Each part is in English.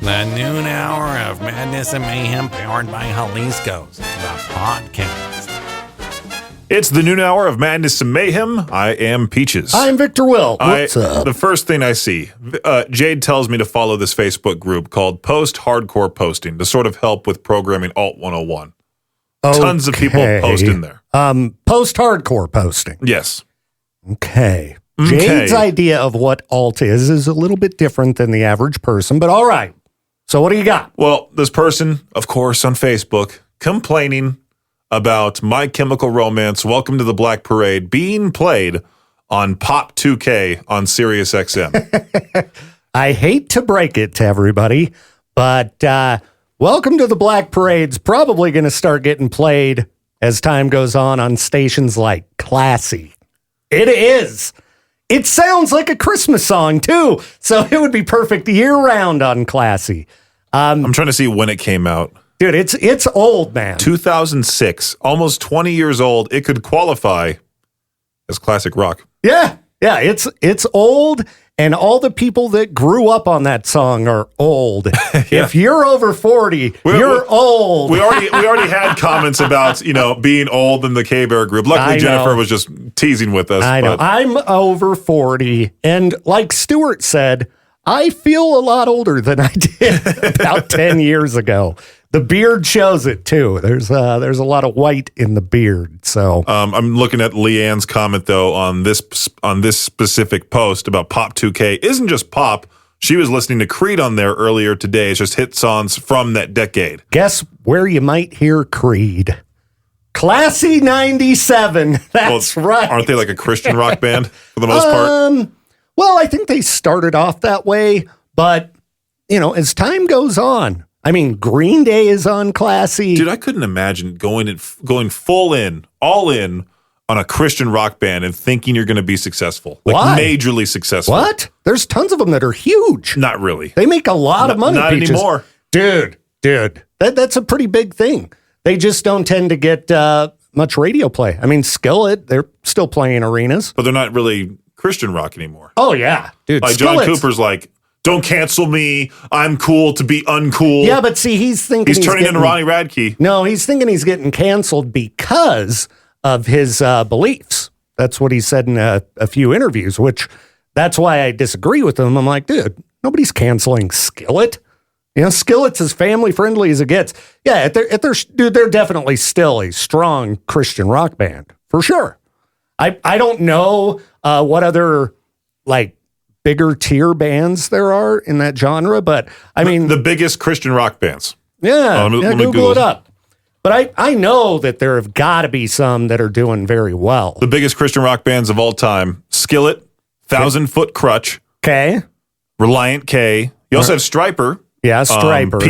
The noon hour of madness and mayhem powered by Jalisco's, the podcast. It's the noon hour of madness and mayhem. I am Peaches. I'm Victor Will. What's up? The first thing I see, Jade tells me to follow this Facebook group called Post Hardcore Posting to sort of help with programming Alt 101. Tons of people post in there. Post hardcore posting. Yes. Okay. Jade's idea of what alt is a little bit different than the average person, but all right. So what do you got? Well, this person, of course, on Facebook, complaining about My Chemical Romance, Welcome to the Black Parade, being played on Pop 2K on Sirius XM. I hate to break it to everybody, but Welcome to the Black Parade's probably going to start getting played as time goes on stations like Classy. It is. It sounds like a Christmas song, too, so it would be perfect year-round on Classy. I'm trying to see when it came out. Dude, it's old, man. 2006, almost 20 years old. It could qualify as classic rock. Yeah, it's old, and all the people that grew up on that song are old. Yeah. If you're over 40, you're old. We already had comments about, being old in the K-Bear group. Luckily, Jennifer was just teasing with us. I know. I'm over 40, and like Stuart said, I feel a lot older than I did about 10 years ago. The beard shows it too. There's a lot of white in the beard. So I'm looking at Leanne's comment though on this specific post about Pop 2K. Isn't just pop. She was listening to Creed on there earlier today. It's just hit songs from that decade. Guess where you might hear Creed? Classy 97. That's right. Aren't they like a Christian rock band for the most part? Well, I think they started off that way, but as time goes on. I mean, Green Day is on Classy. Dude, I couldn't imagine going all in on a Christian rock band and thinking you're going to be successful. Like Why? Majorly successful. What? There's tons of them that are huge. Not really. They make a lot of money. Not Peaches. anymore. Dude. That's a pretty big thing. They just don't tend to get much radio play. I mean, Skillet, they're still playing arenas. But they're not really Christian rock anymore. Oh, yeah. Dude, like John Cooper's like, don't cancel me. I'm cool to be uncool. Yeah, but see, he's thinking he's turning into Ronnie Radke. No, he's thinking he's getting canceled because of his beliefs. That's what he said in a few interviews, which that's why I disagree with him. I'm like, dude, nobody's canceling Skillet. Skillet's as family friendly as it gets. Yeah, they're definitely still a strong Christian rock band for sure. I don't know what other bigger tier bands there are in that genre, but I mean the biggest Christian rock bands. Yeah, let me Google it up. But I know that there have got to be some that are doing very well. The biggest Christian rock bands of all time: Skillet, 1,000 Foot Crutch, okay, Reliant K. You also have Stryper. Yeah, Stryper.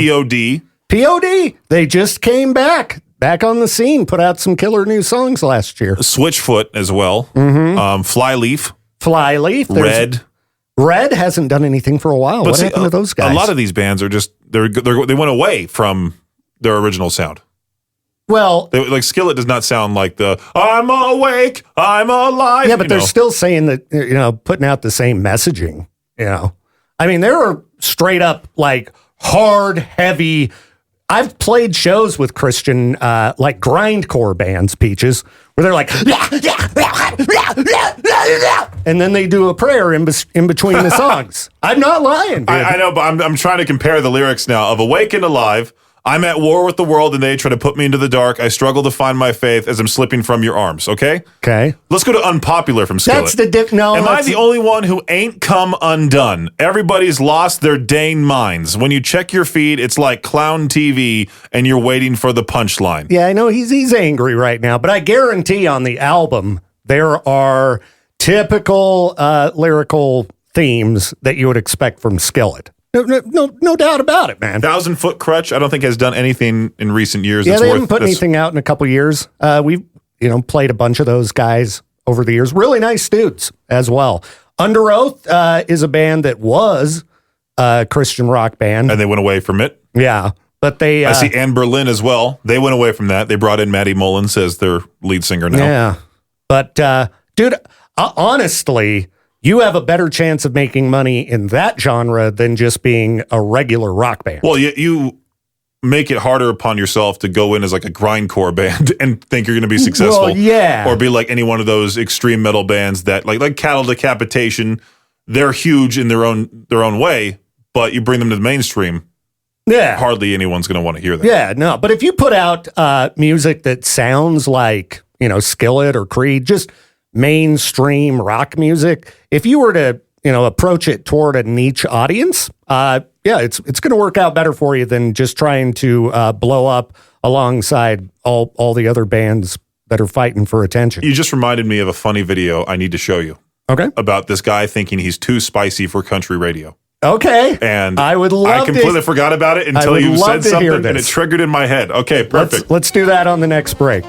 POD. They just came back on the scene. Put out some killer new songs last year. Switchfoot as well. Mm-hmm. Flyleaf. Red hasn't done anything for a while. What happened to those guys? A lot of these bands are just they went away from their original sound. Well, like Skillet does not sound like the "I'm awake, I'm alive." Yeah, but they're still saying that putting out the same messaging. I mean, there are straight up hard, heavy. I've played shows with Christian grindcore bands, Peaches, where they're like, and then they do a prayer in between the songs. I'm not lying, dude. I know, but I'm trying to compare the lyrics now of "Awake and Alive." I'm at war with the world and they try to put me into the dark. I struggle to find my faith as I'm slipping from your arms. Okay. Let's go to Unpopular from Skillet. That's Am I the only one who ain't come undone? Everybody's lost their dang minds. When you check your feed, it's like clown TV and you're waiting for the punchline. Yeah, I know he's angry right now, but I guarantee on the album there are typical lyrical themes that you would expect from Skillet. No doubt about it, man. 1,000 Foot Crutch, I don't think has done anything in recent years. Yeah, they haven't put anything out in a couple years. We've played a bunch of those guys over the years. Really nice dudes as well. Under Oath is a band that was a Christian rock band, and they went away from it. Yeah, but I see Anne Berlin as well. They went away from that. They brought in Maddie Mullins as their lead singer now. Yeah, but dude, honestly, you have a better chance of making money in that genre than just being a regular rock band. Well, you make it harder upon yourself to go in as like a grindcore band and think you're going to be successful. Well, yeah. Or be like any one of those extreme metal bands that like Cattle Decapitation. They're huge in their own way, but you bring them to the mainstream. Yeah. Hardly anyone's going to want to hear that. Yeah, no. But if you put out music that sounds like, Skillet or Creed, just mainstream rock music, if you were to, approach it toward a niche audience, it's going to work out better for you than just trying to blow up alongside all the other bands that are fighting for attention. You just reminded me of a funny video I need to show you. Okay. About this guy thinking he's too spicy for country radio. Okay. And I completely forgot about it until you said something and it triggered in my head. Okay, perfect. Let's do that on the next break.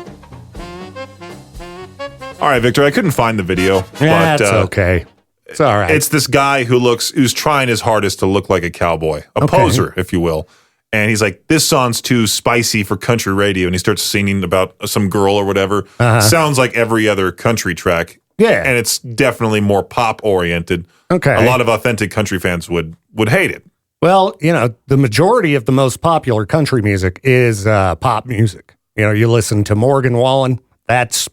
All right, Victor, I couldn't find the video. Yeah, that's okay. It's all right. It's this guy who's trying his hardest to look like a cowboy, a poser, if you will. And he's like, this song's too spicy for country radio. And he starts singing about some girl or whatever. Sounds like every other country track. Yeah. And it's definitely more pop oriented. Okay. A lot of authentic country fans would hate it. Well, the majority of the most popular country music is pop music. You listen to Morgan Wallen, that's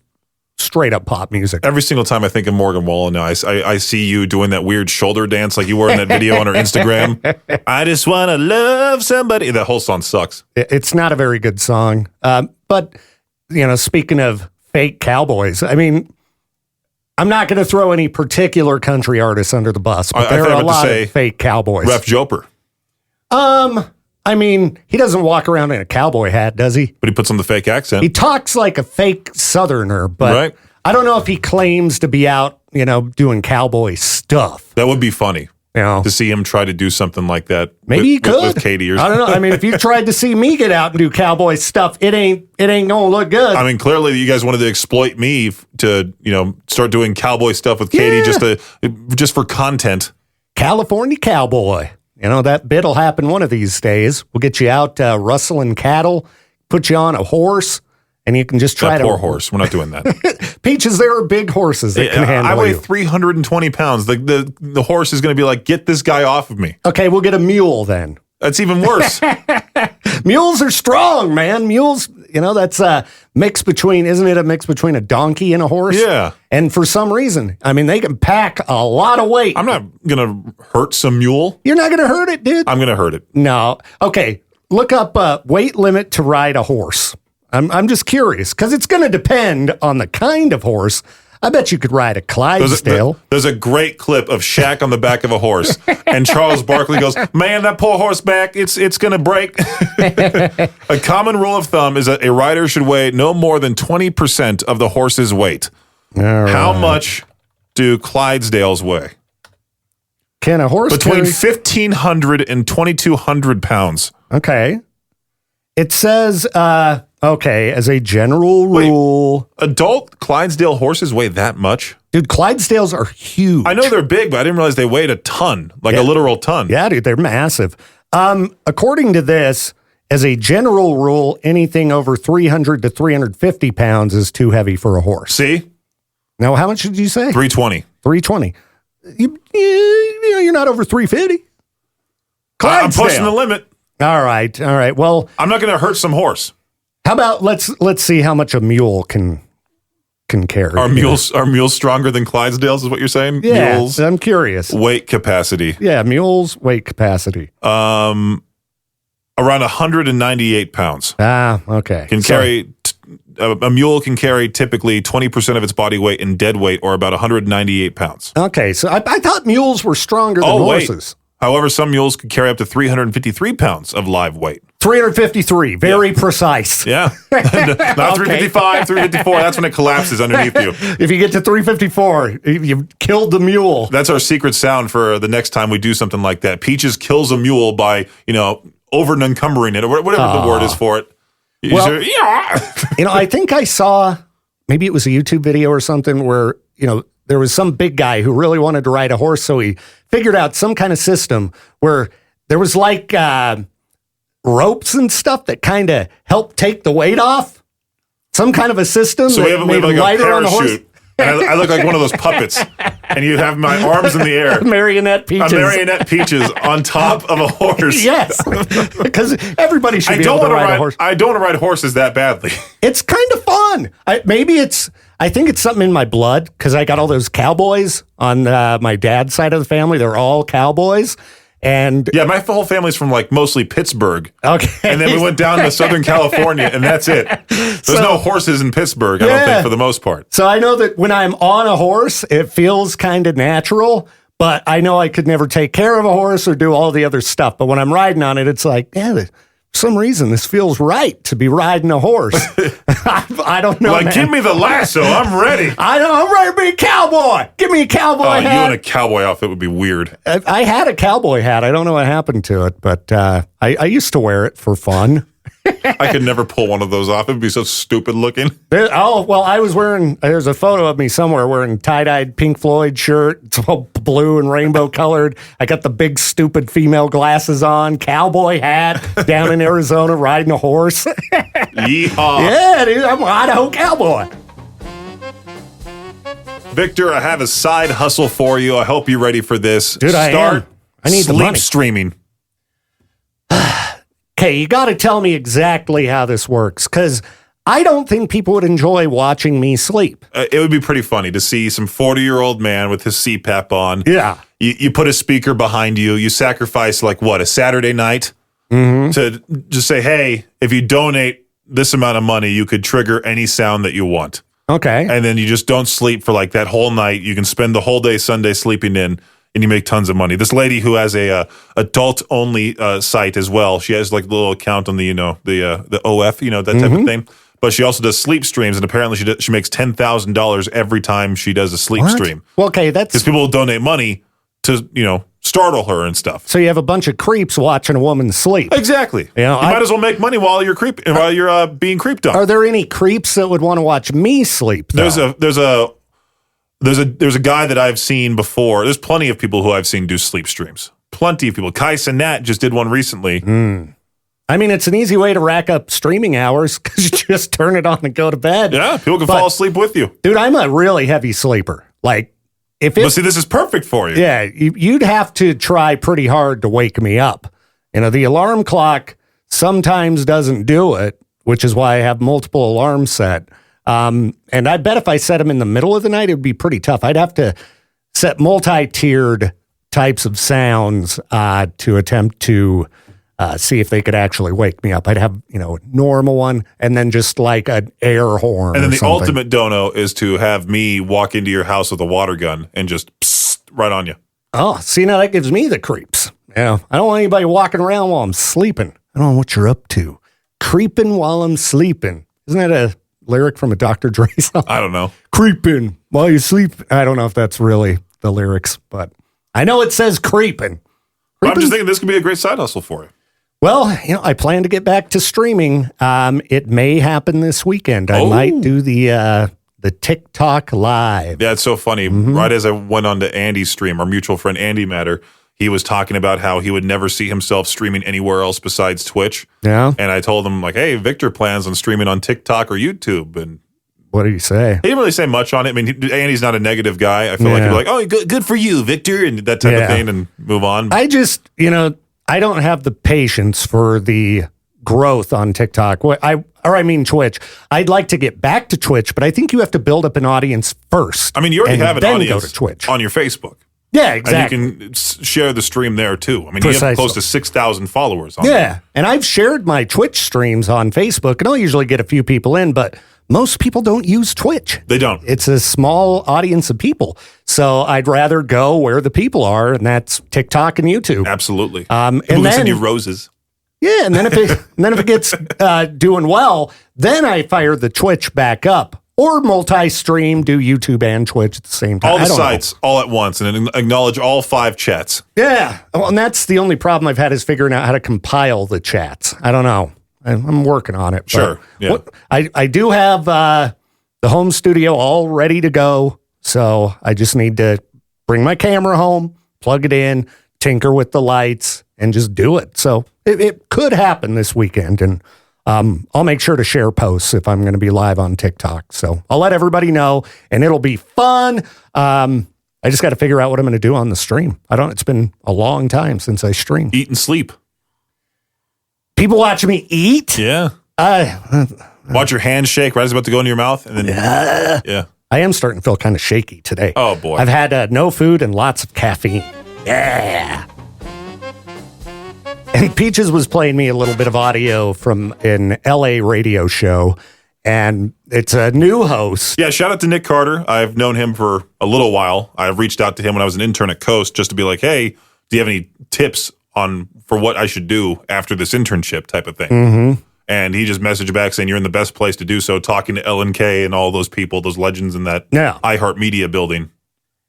straight up pop music. Every single time I think of Morgan Wallen now, I see you doing that weird shoulder dance like you were in that video on her Instagram. I just want to love somebody. That whole song sucks. It's not a very good song. But, speaking of fake cowboys, I mean, I'm not going to throw any particular country artists under the bus, but there are a lot of fake cowboys. Ref Joper. I mean, he doesn't walk around in a cowboy hat, does he? But he puts on the fake accent. He talks like a fake Southerner, but right. I don't know if he claims to be out, doing cowboy stuff. That would be funny. To see him try to do something like that. Maybe he could. With Katie or I don't know. I mean, if you tried to see me get out and do cowboy stuff, it ain't gonna look good. I mean, clearly you guys wanted to exploit me to, start doing cowboy stuff with Katie just for content. California cowboy. That bit'll happen one of these days. We'll get you out rustling cattle, put you on a horse, and you can just try that poor horse. We're not doing that. Peaches, there are big horses that can handle I weigh you. 320 pounds. The horse is going to be like, get this guy off of me. Okay, we'll get a mule then. That's even worse. Mules are strong, man. Mules, that's a mix between, isn't it a mix between a donkey and a horse? Yeah. And for some reason, I mean, they can pack a lot of weight. I'm not going to hurt some mule. You're not going to hurt it, dude? I'm going to hurt it. No. Okay, look up weight limit to ride a horse. I'm just curious, because it's going to depend on the kind of horse. I bet you could ride a Clydesdale. There's a great clip of Shaq on the back of a horse, and Charles Barkley goes, "Man, that poor horseback, it's going to break." A common rule of thumb is that a rider should weigh no more than 20% of the horse's weight. Right. How much do Clydesdales weigh? Can a horse Between carry? 1,500 and 2,200 pounds. Okay. It says, as a general rule. Adult Clydesdale horses weigh that much? Dude, Clydesdales are huge. I know they're big, but I didn't realize they weighed a ton, like a literal ton. Yeah, dude, they're massive. According to this, as a general rule, anything over 300 to 350 pounds is too heavy for a horse. See? Now, how much did you say? 320. 320. You're not over 350. I'm pushing the limit. All right. Well, I'm not going to hurt some horse. how about let's see how much a mule can carry. Are mules stronger than Clydesdales is what you're saying? Yeah, Mules I'm curious. weight capacity. Yeah, mules weight capacity. Around 198 pounds. Okay. A mule can carry typically 20% of its body weight in dead weight, or about 198 pounds. Okay, so I thought mules were stronger than horses. However, some mules could carry up to 353 pounds of live weight. 353, very precise. Yeah. Not 355, 354. That's when it collapses underneath you. If you get to 354, you've killed the mule. That's our secret sound for the next time we do something like that. Peaches kills a mule by, over encumbering it, or whatever the word is for it. Well, I think I saw, maybe it was a YouTube video or something where, there was some big guy who really wanted to ride a horse, so he figured out some kind of system where there was like ropes and stuff that kind of helped take the weight off. Some kind of a system So that made him like lighter a on the horse. parachute. And I look like one of those puppets. And you have my arms in the air. Marionette Peaches. Marionette Peaches on top of a horse. Yes. Because everybody should be able to ride a horse. I don't want to ride horses that badly. It's kind of fun. I think it's something in my blood because I got all those cowboys on my dad's side of the family. They're all cowboys. And yeah, my whole family's from like mostly Pittsburgh. Okay. And then we went down to Southern California, and that's it. There's no horses in Pittsburgh, I don't think, for the most part. So I know that when I'm on a horse, it feels kind of natural, but I know I could never take care of a horse or do all the other stuff. But when I'm riding on it, it's like, yeah, for some reason, this feels right to be riding a horse. I don't know. Like, give me the lasso. I'm ready. I'm ready to be a cowboy. Give me a cowboy hat. You in a cowboy outfit would be weird. I had a cowboy hat. I don't know what happened to it, but I used to wear it for fun. I could never pull one of those off. It would be so stupid looking. I was there's a photo of me somewhere wearing tie-dyed Pink Floyd shirt. It's all blue and rainbow colored. I got the big stupid female glasses on, cowboy hat, down in Arizona riding a horse. Yeehaw. Yeah, dude, I'm an Idaho cowboy. Victor, I have a side hustle for you. I hope you're ready for this. Dude, I am. I need the money. Sleep streaming. Okay, you got to tell me exactly how this works, because I don't think people would enjoy watching me sleep. It would be pretty funny to see some 40-year-old man with his CPAP on. Yeah. You put a speaker behind you. You sacrifice, a Saturday night to just say, hey, if you donate this amount of money, you could trigger any sound that you want. Okay. And then you just don't sleep for that whole night. You can spend the whole day Sunday sleeping in. And you make tons of money. This lady who has a adult only site as well. She has a little account on the OF, that type of thing. But she also does sleep streams, and apparently she makes $10,000 every time she does a sleep stream. Well, okay, that's because people will donate money to startle her and stuff. So you have a bunch of creeps watching a woman sleep. Exactly. You might as well make money while you're being creeped on. Are there any creeps that would want to watch me sleep? Though? There's a guy that I've seen before. There's plenty of people who I've seen do sleep streams. Plenty of people. Kai Cenat just did one recently. I mean, it's an easy way to rack up streaming hours because you just turn it on and go to bed. Yeah, people can fall asleep with you. Dude, I'm a really heavy sleeper. But see, this is perfect for you. Yeah, you'd have to try pretty hard to wake me up. The alarm clock sometimes doesn't do it, which is why I have multiple alarms set. And I bet if I set them in the middle of the night, it would be pretty tough. I'd have to set multi-tiered types of sounds to attempt to see if they could actually wake me up. I'd have, a normal one and then just like an air horn. And then the ultimate dono is to have me walk into your house with a water gun and just psst, right on you. Oh, see, now that gives me the creeps. Yeah, I don't want anybody walking around while I'm sleeping. I don't know what you're up to. Creeping while I'm sleeping. Isn't that a lyric from a Dr. Dre song? I don't know. Creeping while you sleep. I don't know if that's really the lyrics, but I know it says creeping. I'm just thinking this could be a great side hustle for you. Well, I plan to get back to streaming. It may happen this weekend. I might do the TikTok live. Yeah, it's so funny. Right as I went on to Andy's stream, our mutual friend Andy Matter, he was talking about how he would never see himself streaming anywhere else besides Twitch. Yeah. And I told him, hey, Victor plans on streaming on TikTok or YouTube. And what did he say? He didn't really say much on it. I mean, Andy's not a negative guy. I feel like he'd be like, oh, good for you, Victor, and that type of thing, and move on. I just, I don't have the patience for the growth on TikTok. I mean Twitch. I'd like to get back to Twitch, but I think you have to build up an audience first. I mean, you already have an audience go to Twitch. On your Facebook. Yeah, exactly. And you can share the stream there too. I mean, you have close to 6,000 followers on there. And I've shared my Twitch streams on Facebook, and I'll usually get a few people in, but most people don't use Twitch. They don't. It's a small audience of people. So I'd rather go where the people are, and that's TikTok and YouTube. Absolutely. People and then send you roses. Yeah, and then if it gets doing well, then I fire the Twitch back up. Or multi-stream, do YouTube and Twitch at the same time. All the sites, all at once, and acknowledge all 5 chats. Yeah. Well, and that's the only problem I've had is figuring out how to compile the chats. I don't know. I'm working on it. Sure. Yeah. I do have the home studio all ready to go. So I just need to bring my camera home, plug it in, tinker with the lights, and just do it. So it could happen this weekend, and I'll make sure to share posts if I'm going to be live on TikTok. So I'll let everybody know, and it'll be fun. I just got to figure out what I'm going to do on the stream. It's been a long time since I streamed. Eat and sleep. People watch me eat? Yeah. Watch your hand shake right as it's about to go into your mouth. And then, yeah. I am starting to feel kind of shaky today. Oh, boy. I've had no food and lots of caffeine. Yeah. And Peaches was playing me a little bit of audio from an LA radio show, and it's a new host. Yeah, shout out to Nick Carter. I've known him for a little while. I've reached out to him when I was an intern at Coast just to be like, hey, do you have any tips for what I should do after this internship type of thing? Mm-hmm. And he just messaged back saying you're in the best place to do so, talking to Ellen K and all those people, those legends in that iHeartMedia building.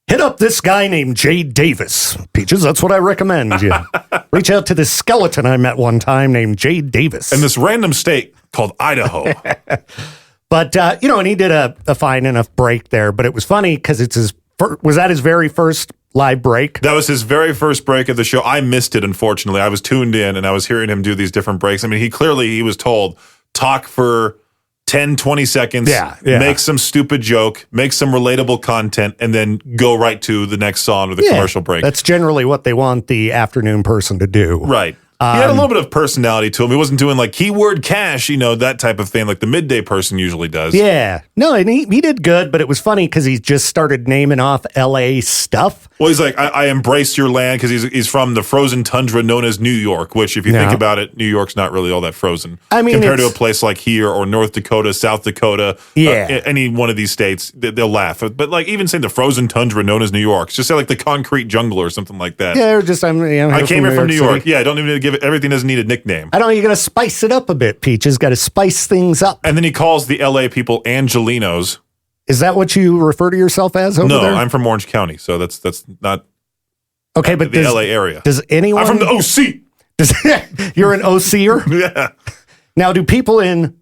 Hit up this guy named Jay Davis. Peaches, that's what I recommend you. Reach out to this skeleton I met one time named Jay Davis. In this random state called Idaho. But, and he did a fine enough break there. But it was funny because was that his very first live break? That was his very first break of the show. I missed it, unfortunately. I was tuned in and I was hearing him do these different breaks. I mean, he was told, talk for 10, 20 seconds, make some stupid joke, make some relatable content, and then go right to the next song or the commercial break. That's generally what they want the afternoon person to do. Right. He had a little bit of personality to him. He wasn't doing like keyword cash, that type of thing like the midday person usually does. Yeah. No, and he did good, but it was funny because he just started naming off LA stuff. Well, he's like, I embrace your land because he's from the frozen tundra known as New York, which if you think about it, New York's not really all that frozen. I mean, compared to a place like here or North Dakota, South Dakota, any one of these states, they'll laugh. But like even saying the frozen tundra known as New York, just say like the concrete jungle or something like that. Yeah, or just I came here from New York. Yeah, I don't even give it. Everything doesn't need a nickname. I don't know. You got to spice it up a bit, Peaches. Got to spice things up. And then he calls the LA people Angelinos. Is that what you refer to yourself as over there? No, I'm from Orange County, so that's not okay. But the LA area. Does anyone? I'm from the OC. You're an OCer? Yeah. Now, do people in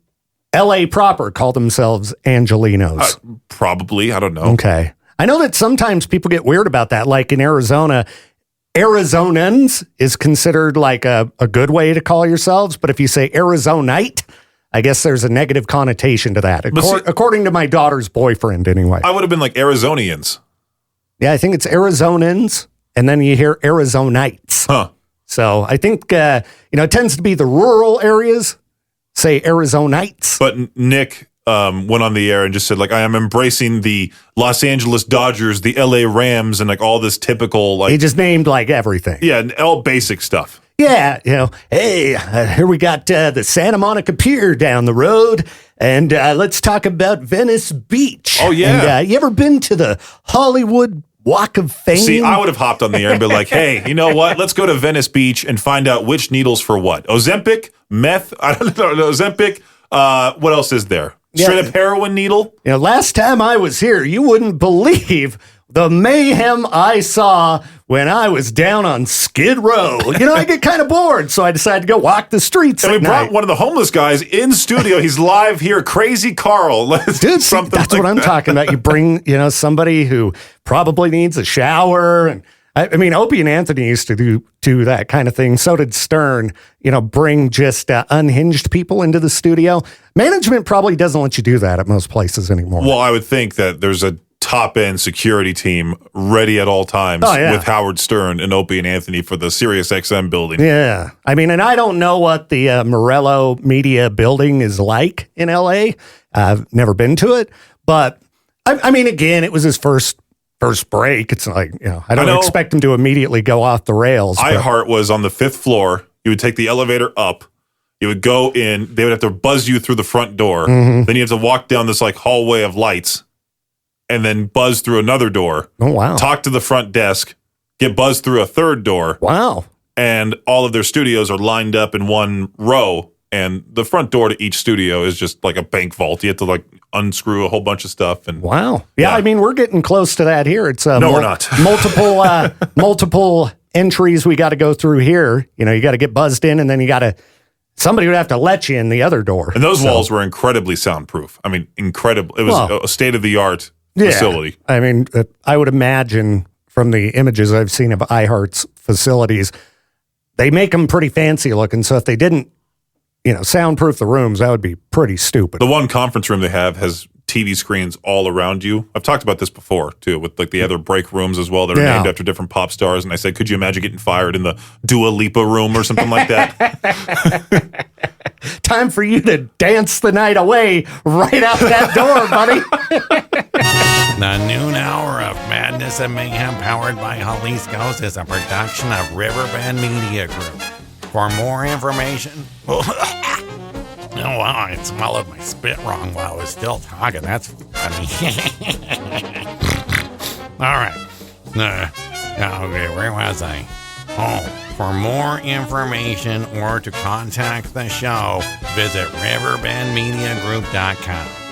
LA proper call themselves Angelinos? Probably. I don't know. Okay. I know that sometimes people get weird about that. Like in Arizona, Arizonans is considered like a good way to call yourselves. But if you say Arizonite, I guess there's a negative connotation to that, according to my daughter's boyfriend, anyway. I would have been like Arizonians. Yeah, I think it's Arizonans, and then you hear Arizonites. Huh. So I think, it tends to be the rural areas, say Arizonites. But Nick went on the air and just said, like, I am embracing the Los Angeles Dodgers, the LA Rams, and like all this typical, like. He just named like everything. Yeah, all basic stuff. Yeah, hey, here we got the Santa Monica Pier down the road, and let's talk about Venice Beach. Oh, yeah. And, you ever been to the Hollywood Walk of Fame? See, I would have hopped on the air and been like, hey, you know what? Let's go to Venice Beach and find out which needles for what. Ozempic, meth, I don't know, Ozempic, what else is there? Straight up heroin needle? Last time I was here, you wouldn't believe the mayhem I saw when I was down on Skid Row. I get kind of bored, so I decided to go walk the streets. And we brought one of the homeless guys in studio. He's live here, Crazy Carl. Dude, that's like what I'm talking about. You bring, somebody who probably needs a shower. And I mean, Opie and Anthony used to do that kind of thing. So did Stern, bring just unhinged people into the studio. Management probably doesn't let you do that at most places anymore. Well, I would think that there's a top-end security team ready at all times with Howard Stern and Opie and Anthony for the Sirius XM building. Yeah. I mean, and I don't know what the Morello Media building is like in L.A. I've never been to it. But, I mean, again, it was his first break. It's like, I don't expect him to immediately go off the rails. iHeart was on the 5th floor. You would take the elevator up. You would go in. They would have to buzz you through the front door. Mm-hmm. Then you have to walk down this like hallway of lights and then buzz through another door. Oh, wow. Talk to the front desk, get buzzed through a third door. Wow. And all of their studios are lined up in one row. And the front door to each studio is just like a bank vault. You have to like unscrew a whole bunch of stuff. And wow. Yeah, I mean, we're getting close to that here. It's no, we're not. multiple entries we got to go through here. You got to get buzzed in, and then somebody would have to let you in the other door. And those walls were incredibly soundproof. I mean, incredible. It was a state-of-the-art facility. I mean, I would imagine from the images I've seen of iHeart's facilities, they make them pretty fancy looking. So if they didn't, soundproof the rooms. That would be pretty stupid. The one conference room they have has TV screens all around you. I've talked about this before, too, with like the other break rooms as well that are named after different pop stars. And I said, could you imagine getting fired in the Dua Lipa room or something like that? Time for you to dance the night away right out that door, buddy. The noon hour of Madness and Mayhem powered by Jalisco's is a production of Riverbend Media Group. For more information... Oh, wow, I swallowed my spit wrong while I was still talking. That's funny. All right. Okay, where was I? Oh, for more information or to contact the show, visit riverbendmediagroup.com.